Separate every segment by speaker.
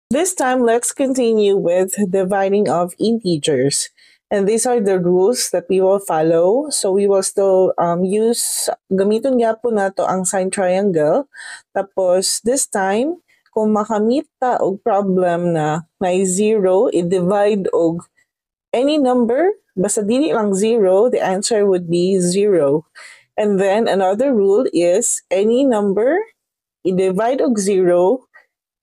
Speaker 1: This time, let's continue with dividing of integers. And these are the rules that we will follow. So we will still gamiton nga po nato ang sign triangle. Tapos this time, kung makamit ta og problem na may zero, i-divide og any number, basta dili lang zero, the answer would be zero. And then another rule is any number, i-divide og zero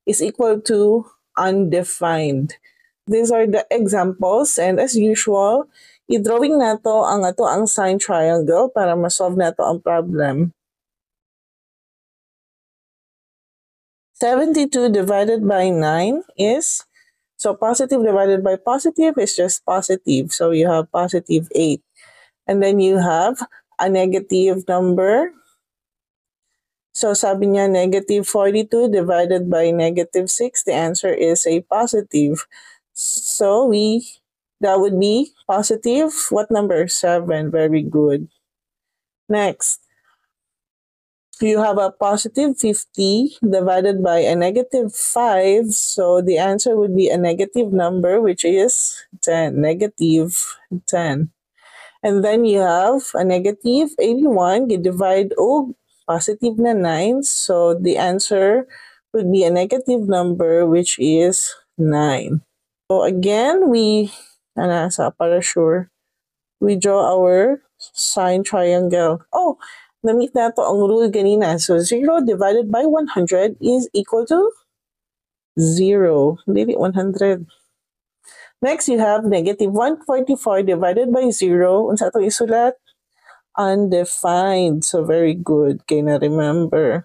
Speaker 1: is equal to undefined. These are the examples, and as usual, i-drawing nato ang sign triangle para ma-solve nato ang problem. 72 divided by 9 is, so positive divided by positive is just positive. So you have positive 8. And then you have a negative number. So sabi niya negative 42 divided by negative 6. The answer is a positive. So that would be positive. What number? 7. Very good. Next, you have a positive 50 divided by a negative 5. So the answer would be a negative number, which is 10. Negative 10. And then you have a negative 81. You divide positive na 9. So the answer would be a negative number, which is 9. So again, para sure, we draw our sign triangle. Oh, namit na to ang rule ganina. So 0 divided by 100 is equal to 0. Hindi 100. Next, you have negative 144 divided by 0. Unsa to isulat? Undefined. So very good. Kaya na remember.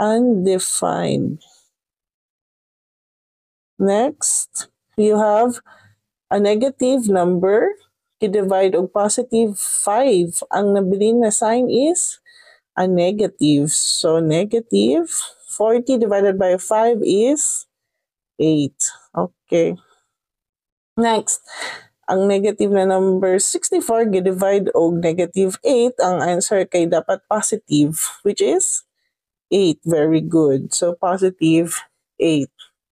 Speaker 1: Undefined. Next, you have a negative number. I-divide og positive 5. Ang nabilin na sign is a negative. So negative 40 divided by 5 is 8. Okay. Next, ang negative na number 64, gi-divide og negative 8. Ang answer kay dapat positive, which is 8. Very good. So positive 8.